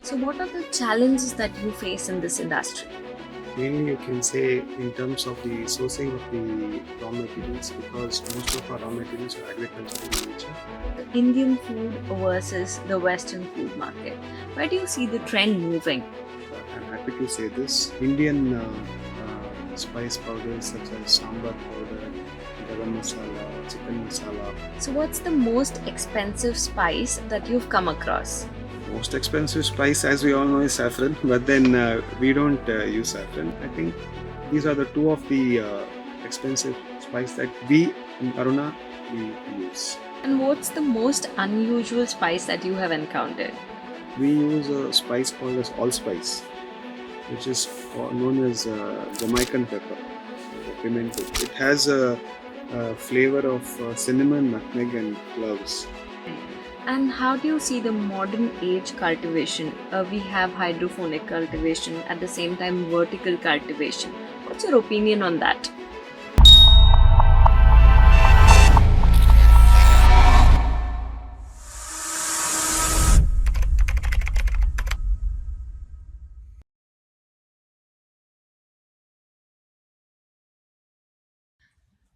So, what are the challenges that you face in this industry? Mainly, you can say in terms of the sourcing of the raw materials, because most of our raw materials are agricultural in nature. The Indian food versus the Western food market. Where do you see the trend moving? I'm happy to say this. Indian spice powders such as sambar powder, garam masala, chicken masala. So, what's the most expensive spice that you've come across? Most expensive spice, as we all know, is saffron, but then we don't use saffron. I think these are the two of the expensive spice that we in Aruna we use. And what's the most unusual spice that you have encountered? We use a spice called as allspice, which is known as Jamaican pepper, pimento. It has a flavor of cinnamon, nutmeg, and cloves. And how do you see the modern age cultivation? We have hydroponic cultivation, at the same time, vertical cultivation. What's your opinion on that?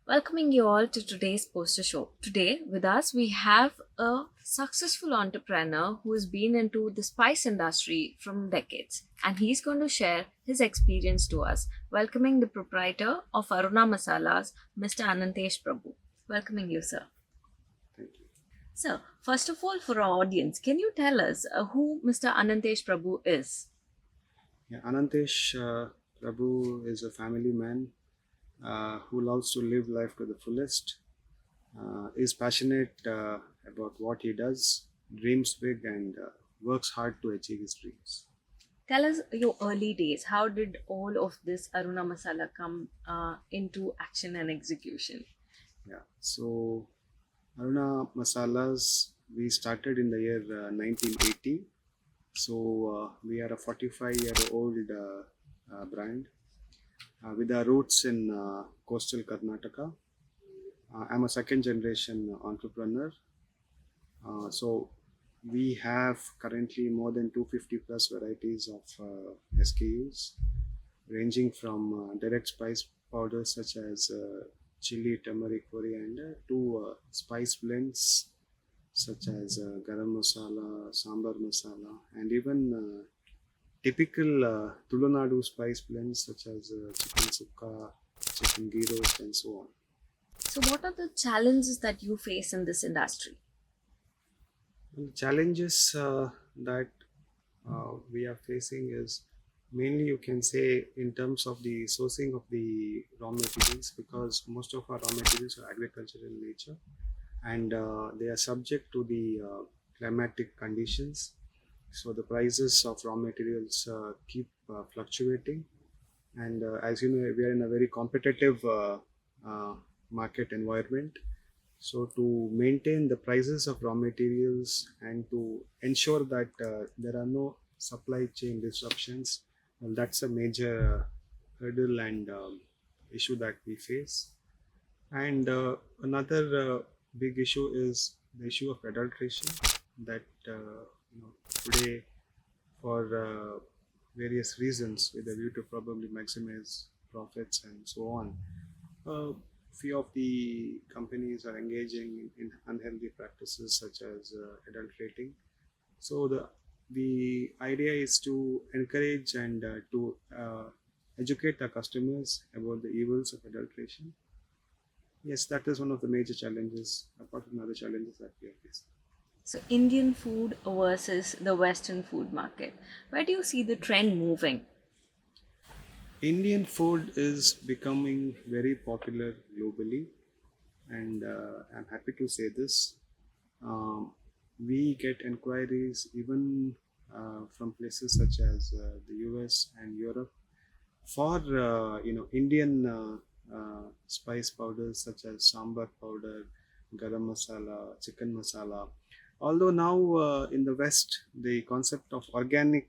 Welcoming you all to today's poster show. Today, with us, we have a successful entrepreneur who has been into the spice industry from decades, and he's going to share his experience to us. Welcoming the proprietor of Aruna Masalas, Mr. Ananthesh Prabhu. Welcoming you, sir. Thank you. So, first of all, for our audience, can you tell us who Mr. Ananthesh Prabhu is? Yeah, Ananthesh Prabhu is a family man who loves to live life to the fullest, is passionate about what he does, dreams big, and works hard to achieve his dreams. Tell us your early days. How did all of this Aruna Masala come into action and execution? Yeah, so Aruna Masalas, we started in the year 1980. So we are a 45-year-old brand with our roots in coastal Karnataka. I'm a second generation entrepreneur. So we have currently more than 250 plus varieties of SKUs, ranging from direct spice powders such as chili, turmeric, coriander to spice blends such as garam masala, sambar masala, and even typical Tulunadu spice blends such as chicken sukka, chicken ghee roast, and so on. So, what are the challenges that you face in this industry? The challenges that we are facing is mainly, you can say, in terms of the sourcing of the raw materials, because most of our raw materials are agricultural in nature, and they are subject to the climatic conditions. So the prices of raw materials keep fluctuating, and as you know, we are in a very competitive uh, market environment. So to maintain the prices of raw materials and to ensure that there are no supply chain disruptions, well, that's a major hurdle and issue that we face. And another big issue is the issue of adulteration that today, for various reasons, with a view to probably maximize profits and so on, few of the companies are engaging in unhealthy practices such as adulterating. So the idea is to encourage and to educate our customers about the evils of adulteration. Yes, that is one of the major challenges, apart from other challenges that we are facing. So, Indian food versus the Western food market. Where do you see the trend moving? Indian food is becoming very popular globally, and I'm happy to say this. Um, we get inquiries even from places such as the US and Europe for Indian spice powders such as sambar powder, garam masala, chicken masala. Although now in the West the concept of organic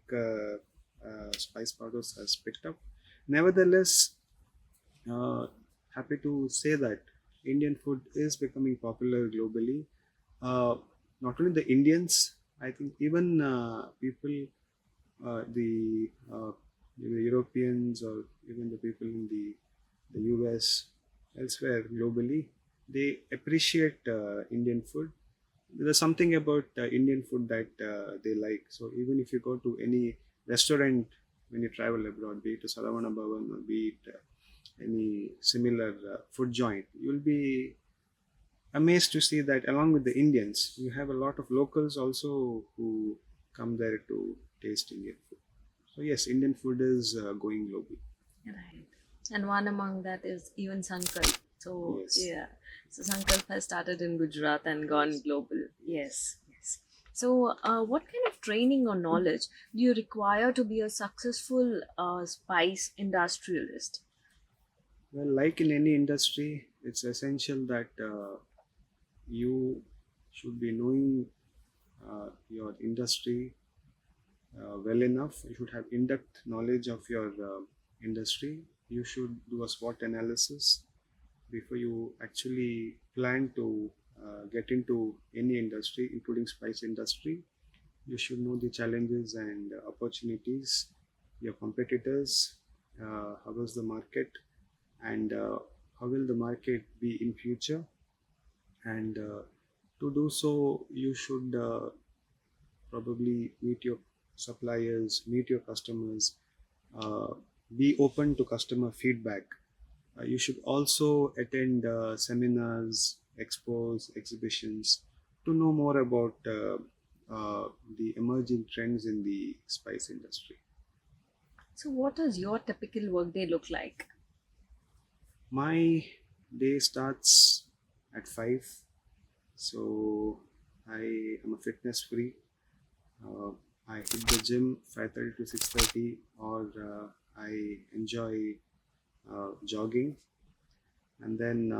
spice powders has picked up, nevertheless, uh, happy to say that Indian food is becoming popular globally. Uh, Not only the Indians, I think even people the Europeans or even the people in the US, elsewhere globally, they appreciate Indian food. There's something about Indian food that they like. So even if you go to any restaurant when you travel abroad, be it to Saravana Bhavan or be it any similar food joint, you'll be amazed to see that along with the Indians, you have a lot of locals also who come there to taste Indian food. So yes, Indian food is going global. Right. And one among that is even Sankalp. So Yes. yeah. So Sankalp has started in Gujarat and gone Yes. global. Yes. Yes. So what kind of training or knowledge do you require to be a successful spice industrialist? Well, like in any industry, it's essential that you should be knowing your industry well enough. You should have in-depth knowledge of your industry. You should do a SWOT analysis before you actually plan to get into any industry, including spice industry. You should know the challenges and opportunities, your competitors, how is the market, and how will the market be in future. And to do so, you should probably meet your suppliers, meet your customers, uh, be open to customer feedback. You should also attend seminars, expos, exhibitions to know more about the emerging trends in the spice industry. So what does your typical workday look like? My day starts at 5, so I am a fitness freak. Uh, I hit the gym 5:30 to 6:30, or I enjoy jogging, and then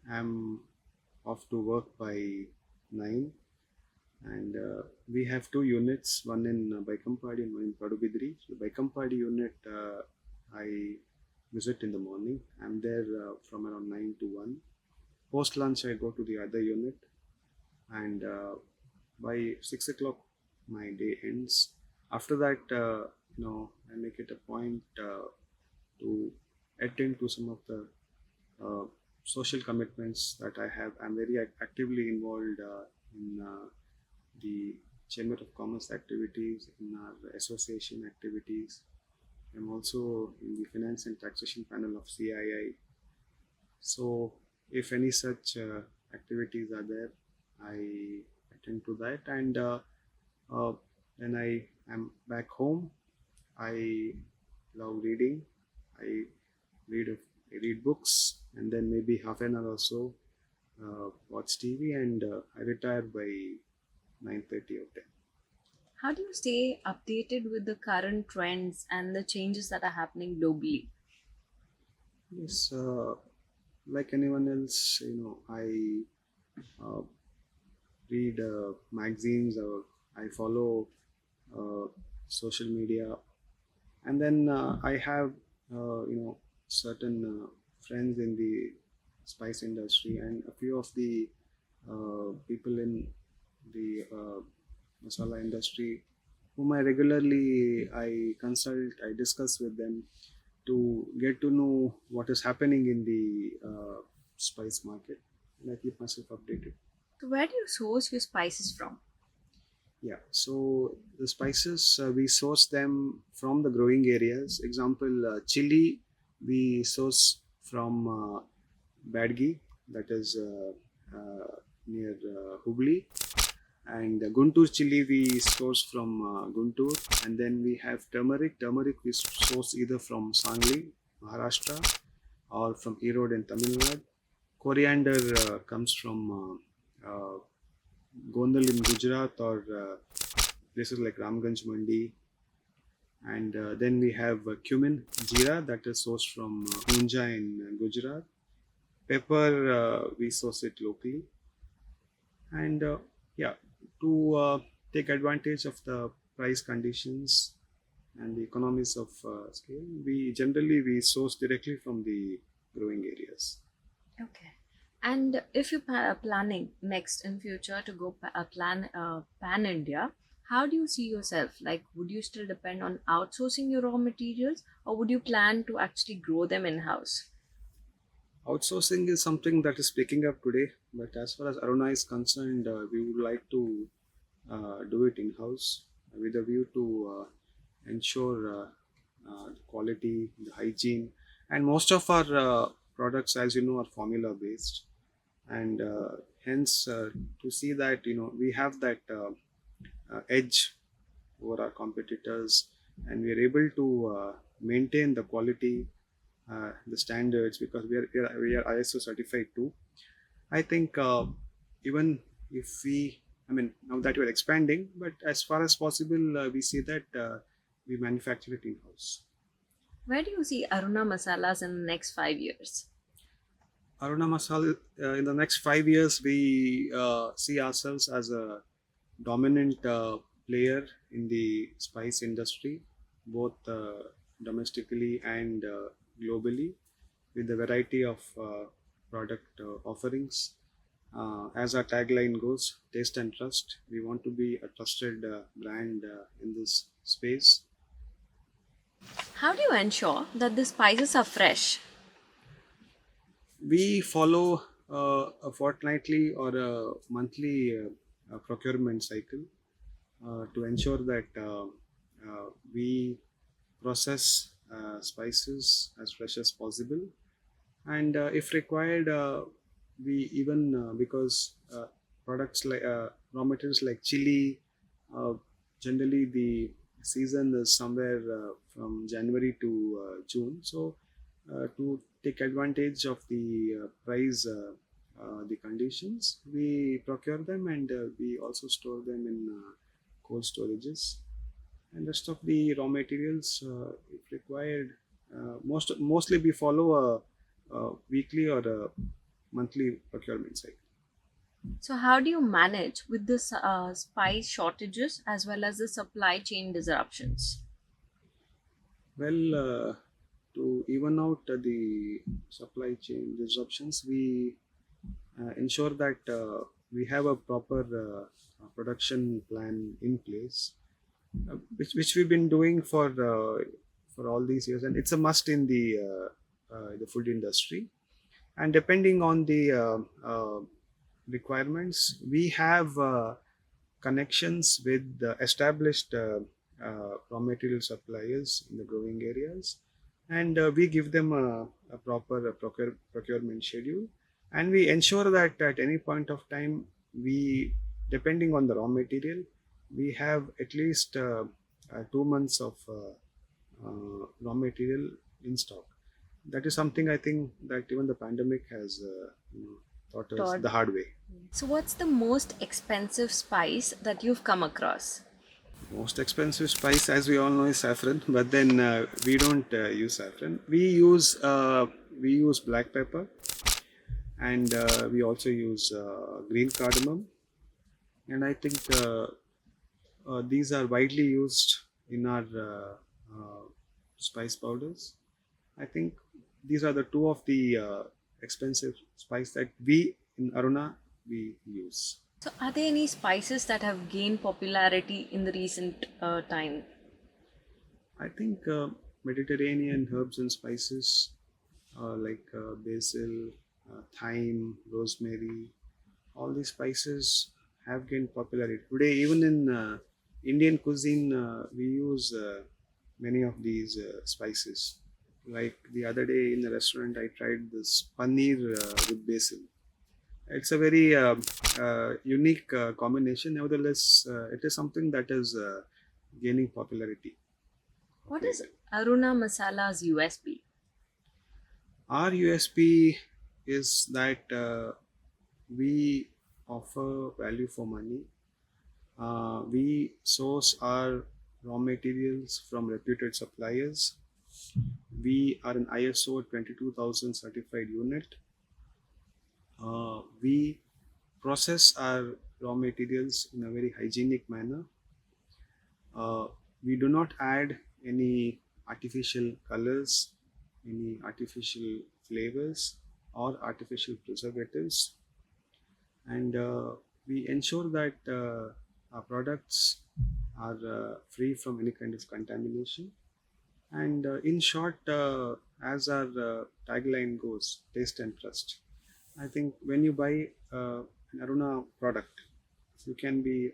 I'm off to work by 9. And we have two units, one in Baikampadi and one in Padubidri. So the Baikampadi unit I visit in the morning. I'm there from around 9 to 1. Post lunch, I go to the other unit, and by 6 o'clock, my day ends. After that, I make it a point to attend to some of the uh, social commitments that I have. I'm very actively involved in the Chamber of Commerce activities, in our association activities. I'm also in the Finance and Taxation panel of CII. So, if any such activities are there, I attend to that. And uh, when I am back home, I love reading. I read I read books, and then maybe half an hour or so watch TV, and I retire by 9:30 or 10. How do you stay updated with the current trends and the changes that are happening globally? Yes, like anyone else, I uh, read magazines, or I follow uh, social media, and then I have certain friends in the spice industry, and a few of the people in the masala industry whom I consult, I discuss with them to get to know what is happening in the spice market, and I keep myself updated. So where do you source your spices from? Yeah, so the spices we source them from the growing areas. Example, chili we source from Badgi, that is near Hubli, and Guntur chili we source from Guntur, and then we have turmeric. Turmeric we source either from Sangli, Maharashtra, or from Erode in Tamil Nadu. Coriander comes from Gondal in Gujarat, or places like Ramganj Mandi. And then we have cumin, jeera, that is sourced from Unja in Gujarat. Pepper, we source it locally. And yeah, to take advantage of the price conditions and the economies of scale, we source directly from the growing areas. Okay. And if you're planning next in future to go plan pan India, How do you see yourself? Like, would you still depend on outsourcing your raw materials, or would you plan to actually grow them in house? Outsourcing is something that is picking up today, but as far as Aruna is concerned, we would like to do it in house with a view to ensure the quality, the hygiene, and most of our products, as you know, are formula based, and hence to see that we have that edge over our competitors, and we are able to maintain the quality, the standards, because we are ISO certified too. I think even if we, I mean, now that we're expanding, but as far as possible, we see that we manufacture it in house. Where do you see Aruna Masalas in the next 5 years? Aruna Masala, in the next 5 years, we see ourselves as a dominant player in the spice industry, both domestically and globally, with a variety of product offerings. As our tagline goes, taste and trust. We want to be a trusted brand in this space. How do you ensure that the spices are fresh? We follow a fortnightly or a monthly procurement cycle to ensure that we process spices as fresh as possible, and if required, we even because products like raw materials like chili, uh, generally the season is somewhere from January to June. So to take advantage of the price, the conditions, we procure them, and we also store them in cold storages. And rest of the raw materials, if required, mostly we follow a weekly or a monthly procurement cycle. So, how do you manage with the spice shortages as well as the supply chain disruptions? Well, to even out the supply chain disruptions, we ensure that we have a proper production plan in place, which we've been doing for all these years, and it's a must in the food industry. And depending on the requirements, we have connections with the established raw material suppliers in the growing areas, and we give them a proper procurement schedule, and we ensure that at any point of time, we, depending on the raw material, we have at least 2 months of raw material in stock. That is something I think that even the pandemic has taught us Todd. the hard way. So, what's the most expensive spice that you've come across? Most expensive spice, as we all know, is saffron. But then we don't use saffron. We use black pepper, and we also use green cardamom. And I think these are widely used in our spice powders. I think these are the two of the expensive spice that we in Aruna we use. So, are there any spices that have gained popularity in the recent time? I think Mediterranean herbs and spices like basil, thyme, rosemary, all these spices have gained popularity. Today, even in Indian cuisine, we use many of these spices. Like the other day in a restaurant, I tried this paneer with basil. It's a very unique combination. Nevertheless, it is something that is gaining popularity of What late. is Aruna Masala's USP? Our USP is that we offer value for money. We source our raw materials from reputed suppliers. We are an ISO 22000 certified unit. We process our raw materials in a very hygienic manner. We do not add any artificial colors, any artificial flavors, or artificial preservatives, and we ensure that our products are free from any kind of contamination. And in short, as our tagline goes, taste and trust. I think when you buy an Aruna product, you can be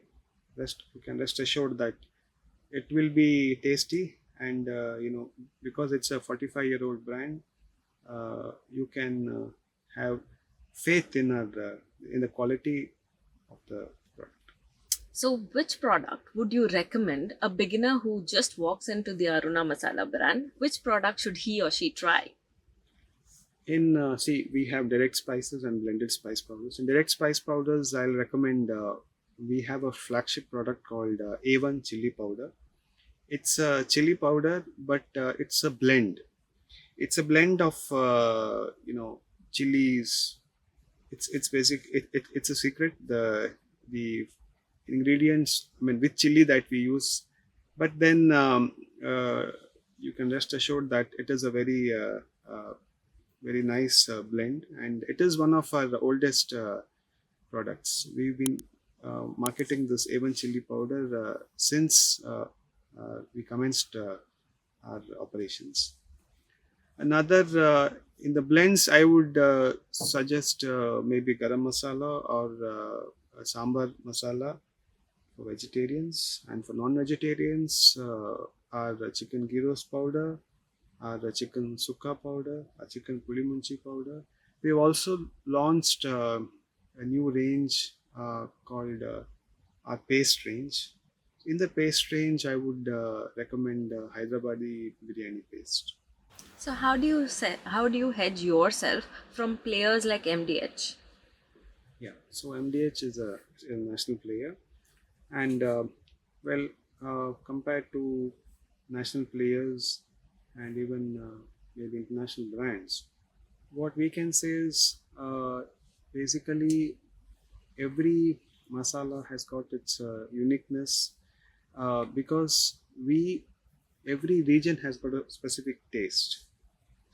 you can rest assured that it will be tasty, and because it's a 45-year-old brand, you can have faith in the quality of the product. So, which product would you recommend a beginner who just walks into the Aruna Masala brand? Which product should he or she try? In see, we have direct spices and blended spice powders. In direct spice powders, I'll recommend we have a flagship product called A1 chili powder. It's a chili powder, but it's a blend. It's a blend of chilies. It's basic. It's a secret. The ingredients, I mean, with chili that we use, but then you can rest assured that it is a very nice blend, and it is one of our oldest products. We've been marketing this A1 chili powder since we commenced our operations. Another in the blends, I would suggest maybe garam masala or sambar masala for vegetarians, and for non-vegetarians, our chicken gyros powder, our chicken sukka powder, our chicken pulimunchi powder. We've also launched a new range called our paste range. In the paste range, I would recommend Hyderabadi biryani paste. So, how do you hedge yourself from players like MDH? Yeah, so MDH is a national player, and compared to national players and even maybe international brands, what we can say is basically every masala has got its uniqueness, because every region has got a specific taste.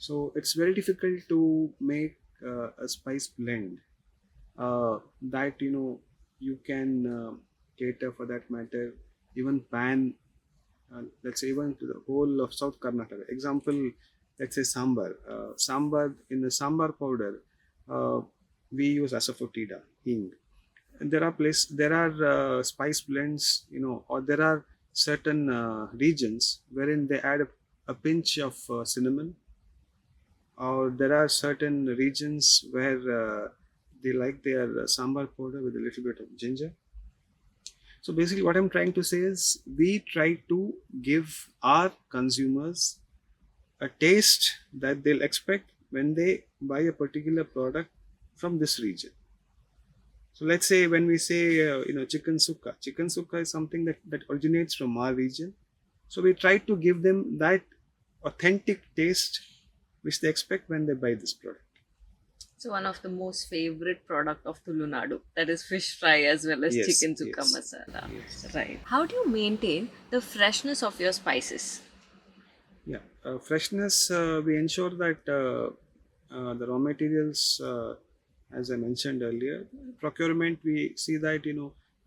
So it's very difficult to make a spice blend that you can cater, for that matter, even pan, let's say even to the whole of South Karnataka. Example, let's say sambar. Sambar, in the sambar powder, we use asafoetida, hing. And there are spice blends, or there are certain regions wherein they add a pinch of cinnamon, or there are certain regions where they like their sambar powder with a little bit of ginger. So basically, what I'm trying to say is we try to give our consumers a taste that they'll expect when they buy a particular product from this region. So let's say when we say chicken sukka is something that originates from our region. So we try to give them that authentic taste which they expect when they buy this product. So, one of the most favorite product of Tulunadu, that is fish fry as well as Yes, chicken sukka yes, masala. yes. Right. How do you maintain the freshness of your spices? Yeah, freshness. We ensure that the raw materials, as I mentioned earlier, procurement. We see that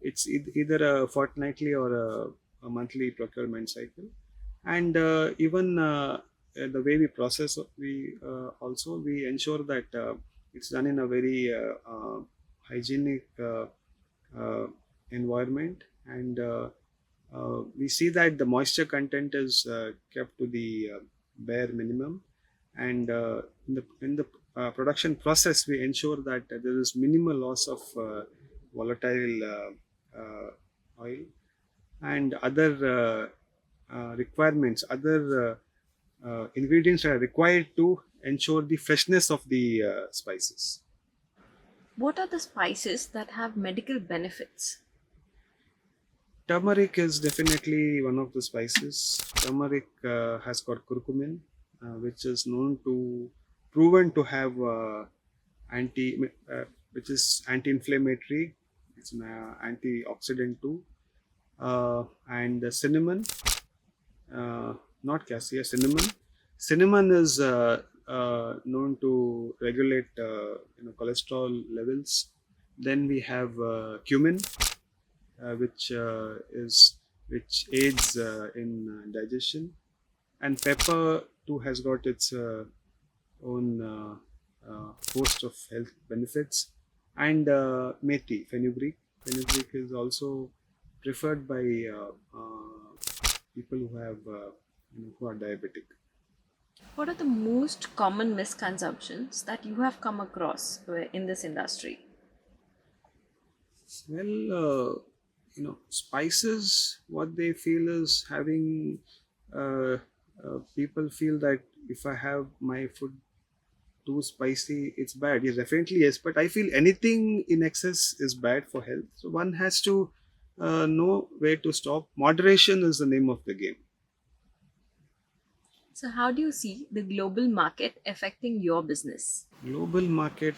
it's either a fortnightly or a monthly procurement cycle, and even the way we process, we ensure that it's done in a very hygienic uh, environment, and we see that the moisture content is kept to the bare minimum, and in the production process we ensure that there is minimal loss of volatile oil and other requirements, other ingredients are required to ensure the freshness of the spices. What are the spices that have medical benefits? Turmeric is definitely one of the spices. Turmeric has got curcumin, which is proven to have which is anti-inflammatory. It's an antioxidant too. And the cinnamon, not cassia, cinnamon. Cinnamon is known to regulate cholesterol levels. Then we have cumin. which aids in digestion, and pepper too has got its own host of health benefits, and methi, fenugreek is also preferred by people who have who are diabetic. What are the most common misconceptions that you have come across in this industry? Well, spices, what they feel is having, people feel that if I have my food too spicy, it's bad. Yes, definitely, yes. But I feel anything in excess is bad for health. So one has to know where to stop. Moderation is the name of the game. So, how do you see the global market affecting your business? Global market,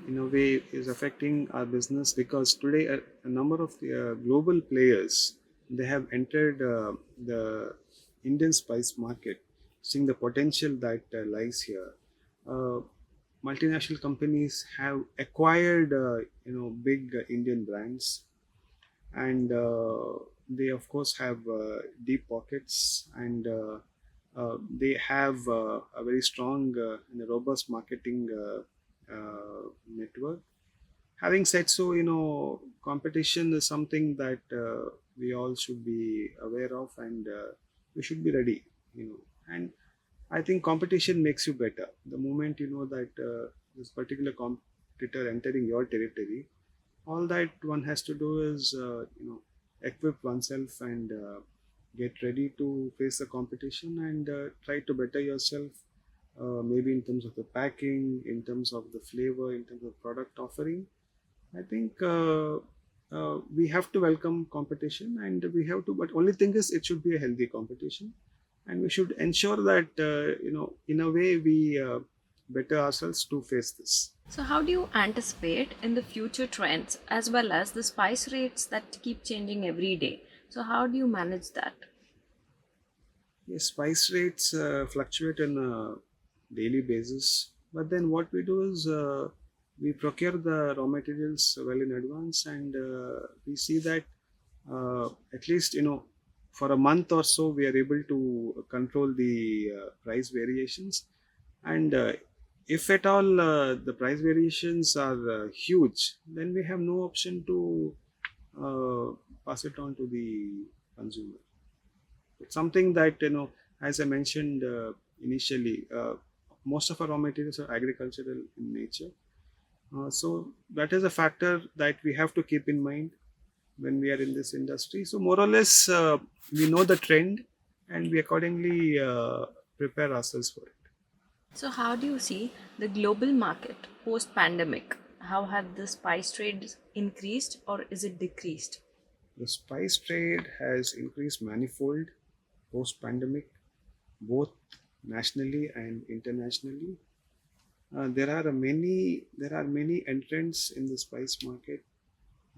in a way, is affecting our business because today a number of the global players, they have entered the Indian spice market, seeing the potential that lies here. Uh, Multinational companies have acquired big Indian brands, and they of course have deep pockets, and they have a very strong and a robust marketing network. Having said so, competition is something that we all should be aware of, and we should be ready, and I think competition makes you better. The moment you know that this particular competitor entering your territory, all that one has to do is equip oneself and get ready to face the competition, and try to better yourself, maybe in terms of the packing, in terms of the flavor, in terms of product offering. I think we have to welcome competition, and we have to, but only thing is it should be a healthy competition, and we should ensure that in a way we better ourselves to face this. So, how do you anticipate in the future trends as well as the spice rates that keep changing every day? So, how do you manage that? Yes, spice rates fluctuate on a daily basis, but then what we do is we procure the raw materials well in advance, and we see that at least for a month or so we are able to control the price variations, and if at all the price variations are huge, then we have no option to uh, pass it on to the consumer. It's something that, as I mentioned initially, most of our raw materials are agricultural in nature. So that is a factor that we have to keep in mind when we are in this industry. So more or less, we know the trend, and we accordingly prepare ourselves for it. So, how do you see the global market post pandemic? How have the spice trades increased or is it decreased? The spice trade has increased manifold post pandemic, both nationally and internationally. There are many entrants in the spice market,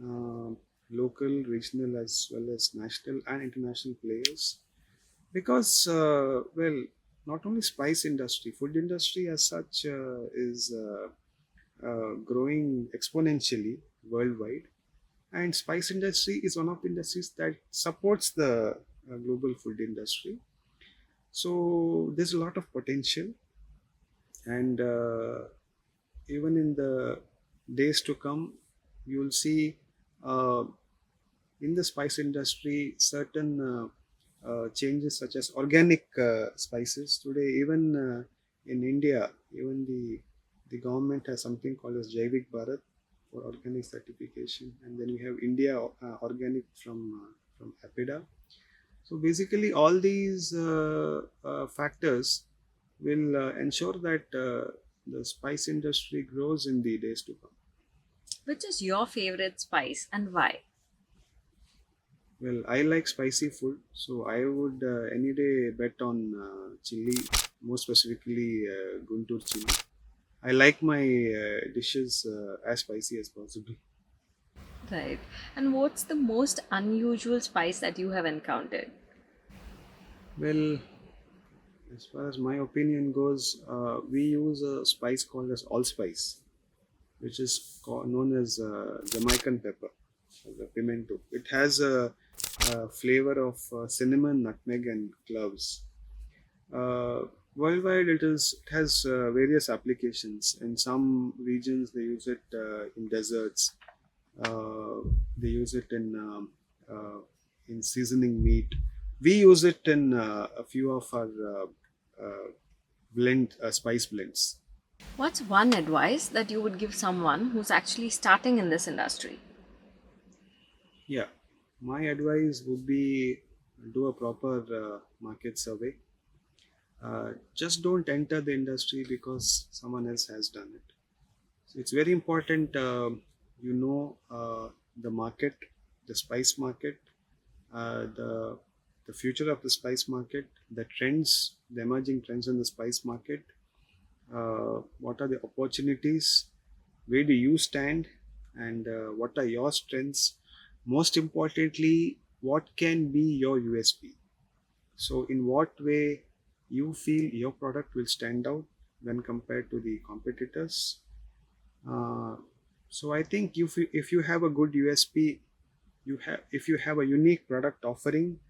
uh, local, regional, as well as national and international players. Because well, not only spice industry, food industry as such is growing exponentially worldwide, and spice industry is one of the industries that supports the global food industry. So there's a lot of potential, and even in the days to come, you'll see uh, in the spice industry certain changes, such as organic spices. Today, even in India, even the government has something called as Jaivik Bharat for organic certification, and then we have India organic from Apida. So basically, all these factors will ensure that the spice industry grows in the days to come. Which is your favorite spice and why? Well, I like spicy food, so I would any day bet on chili, more specifically Guntur chili. I like my dishes as spicy as possible. Right. And what's the most unusual spice that you have encountered? Well, as far as my opinion goes, we use a spice called as allspice, which is known as Jamaican pepper. the pimento. It has a flavor of cinnamon, nutmeg, and cloves. Uh, Worldwide, it has various applications. In some regions, they use it in desserts. Uh, they use it in seasoning meat. We use it in a few of our spice blends. What's one advice that you would give someone who's actually starting in this industry? Yeah, my advice would be do a proper market survey. Just don't enter the industry because someone else has done it. So it's very important you know the market, the spice market, the future of the spice market, the trends, the emerging trends in the spice market. What are the opportunities? Where do you stand? And what are your strengths? Most importantly, what can be your USP? So, in what way you feel your product will stand out when compared to the competitors? Uh, so, I think if you have a good USP, if you have a unique product offering,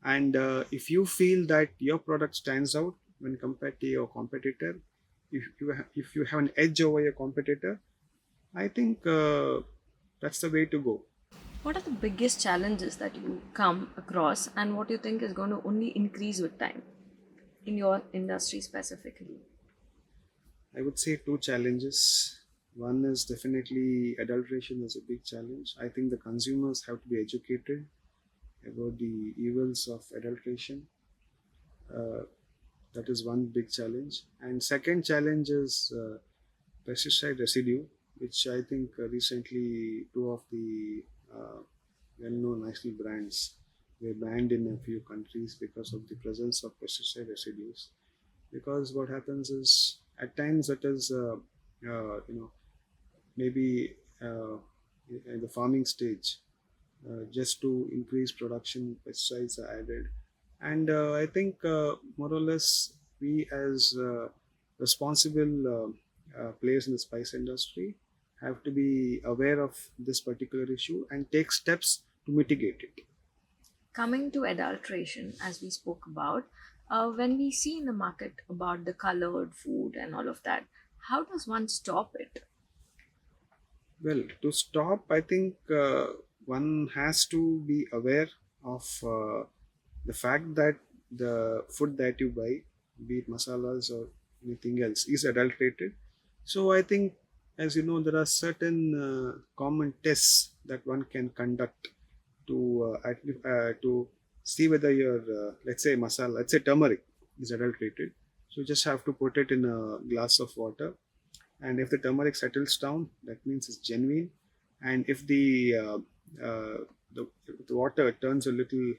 and if you feel that your product stands out when compared to your competitor, if you have an edge over your competitor, I think that's the way to go. What are the biggest challenges that you come across, and what you think is going to only increase with time in your industry specifically? I would say two challenges. One is definitely adulteration is a big challenge. I think the consumers have to be educated about the evils of adulteration. Uh, that is one big challenge. And second challenge is pesticide residue, which I think recently two of the well-known national brands were banned in a few countries because of the presence of pesticide residues. Because what happens is at times it is maybe in the farming stage, just to increase production, pesticides are added, and I think more or less we as responsible players in the spice industry have to be aware of this particular issue and take steps to mitigate it. Coming to adulteration, as we spoke about, when we see in the market about the colored food and all of that, how does one stop it? Well, to stop, I think one has to be aware of the fact that the food that you buy, be it masalas or anything else, is adulterated. So I think, as you know, there are certain common tests that one can conduct to see whether your let's say masala, let's say turmeric, is adulterated. So you just have to put it in a glass of water, and if the turmeric settles down, that means it's genuine. And if uh, if the water turns a little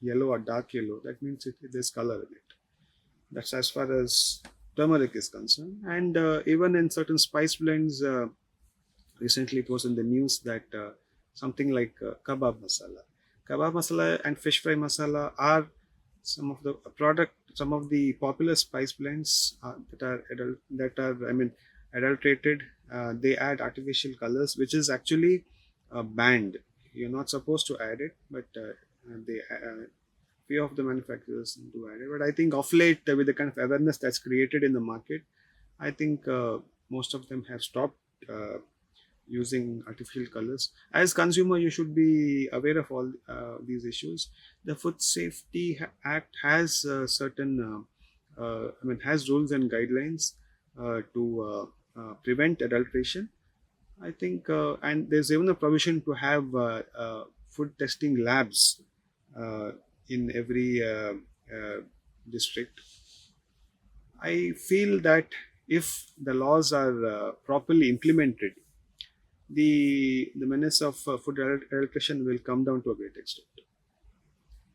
yellow or dark yellow, that means there's color in it. That's as far as turmeric is concerned. And even in certain spice blends, recently it was in the news that something like kebab masala and fish fry masala are some of the popular spice blends that are, I mean, adulterated. They add artificial colors, which is actually banned. You're not supposed to add it, but they few of the manufacturers do add it. But I think of late, with the kind of awareness that's created in the market, I think most of them have stopped using artificial colors. As consumer, you should be aware of all these issues. The Food Safety Act has certain, I mean, has rules and guidelines to prevent adulteration. I think, and there's even a provision to have food testing labs uh, in every district. I feel that if the laws are properly implemented, the menace of food adulteration will come down to a great extent.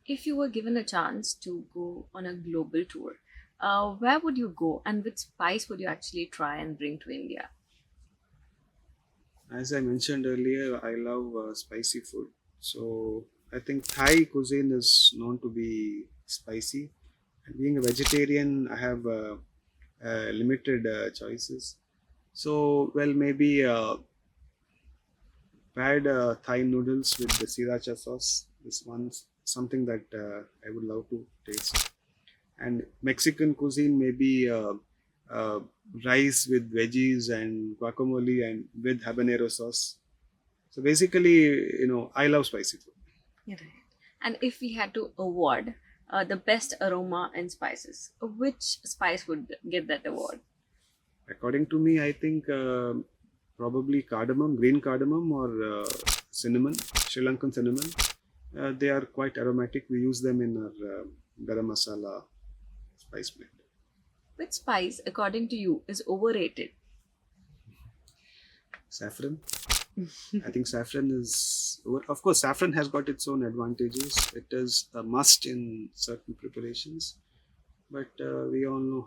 If you were given a chance to go on a global tour, where would you go and which spice would you actually try and bring to India? As I mentioned earlier, I love spicy food. So I think Thai cuisine is known to be spicy. And being a vegetarian, I have limited choices. So, well, maybe paired Thai noodles with the sriracha sauce is something that I would love to taste. And Mexican cuisine maybe uh, rice with veggies and guacamole and with habanero sauce. So basically, I love spicy food. Right. And if we had to award the best aroma and spices, which spice would get that award? According to me, I think probably cardamom, green cardamom, or cinnamon, Sri Lankan cinnamon. They are quite aromatic. We use them in our garam masala spice blend. Which spice, according to you, is overrated? Saffron. I think saffron is, of course, saffron has got its own advantages. It is a must in certain preparations, but we all know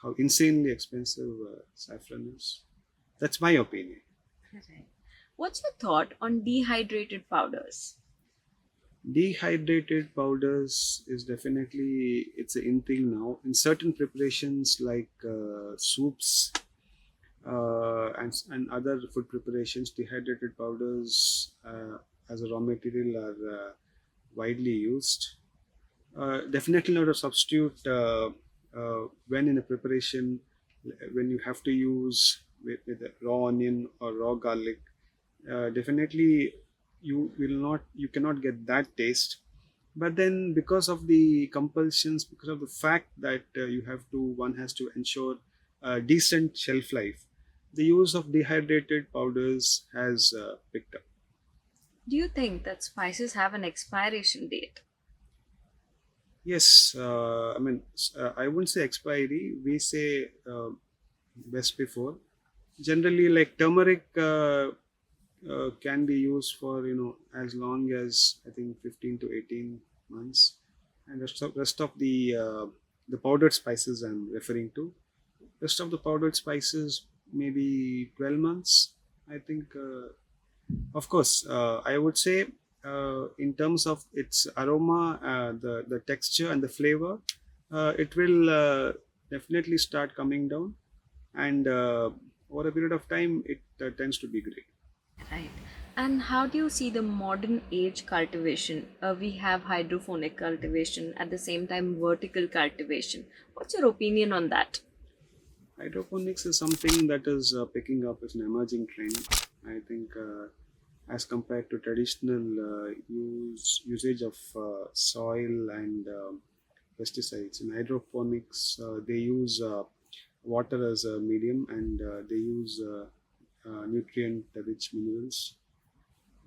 how insanely expensive saffron is. That's my opinion. Right. What's your thought on dehydrated powders? Dehydrated powders is definitely it's an in thing now in certain preparations like soups and other food preparations. Dehydrated powders as a raw material are widely used. Definitely not a substitute when in a preparation, when you have to use with a raw onion or raw garlic. Definitely you cannot get that taste. But then because of the compulsions, because of the fact that one has to ensure a decent shelf life, the use of dehydrated powders has picked up. Do you think that spices have an expiration date? Yes, I mean, I wouldn't say expiry. We say best before. Generally, like turmeric can be used for as long as I think 15 to 18 months, and rest of the powdered spices I'm referring to. Rest of the powdered spices maybe 12 months. I think. Of course, I would say in terms of its aroma, the texture and the flavor, it will definitely start coming down, and over a period of time, it tends to be great. Right. And how do you see the modern age cultivation? We have hydroponic cultivation, at the same time vertical cultivation. What's your opinion on that? Hydroponics is something that is picking up as an emerging trend. I think as compared to traditional usage of soil and pesticides. In hydroponics, they use water as a medium, and they use nutrient-rich minerals.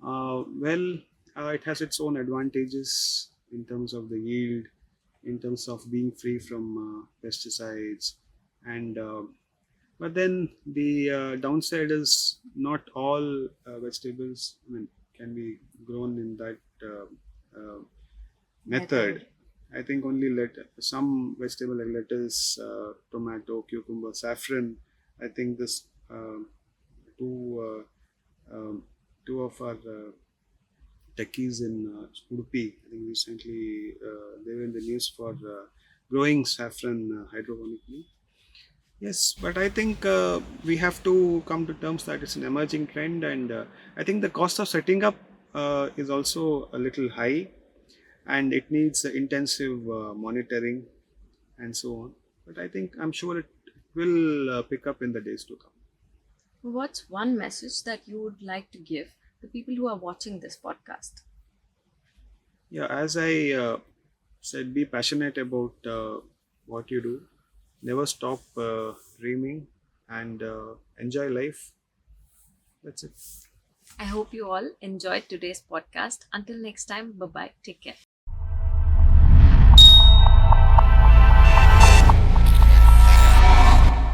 Well, it has its own advantages in terms of the yield, in terms of being free from pesticides, and but then the downside is not all vegetables, I mean, can be grown in that method. I think only some vegetable like lettuce, tomato, cucumber, saffron. I think this two two of our techies in Udupi, I think recently they were in the news for growing saffron hydroponically. Yes, but I think we have to come to terms that it's an emerging trend, and I think the cost of setting up is also a little high, and it needs intensive monitoring and so on. But I think I'm sure it will pick up in the days to come. What's one message that you would like to give the people who are watching this podcast? Yeah, as I said, be passionate about what you do. Never stop dreaming, and enjoy life. That's it. I hope you all enjoyed today's podcast. Until next time, bye bye. Take care.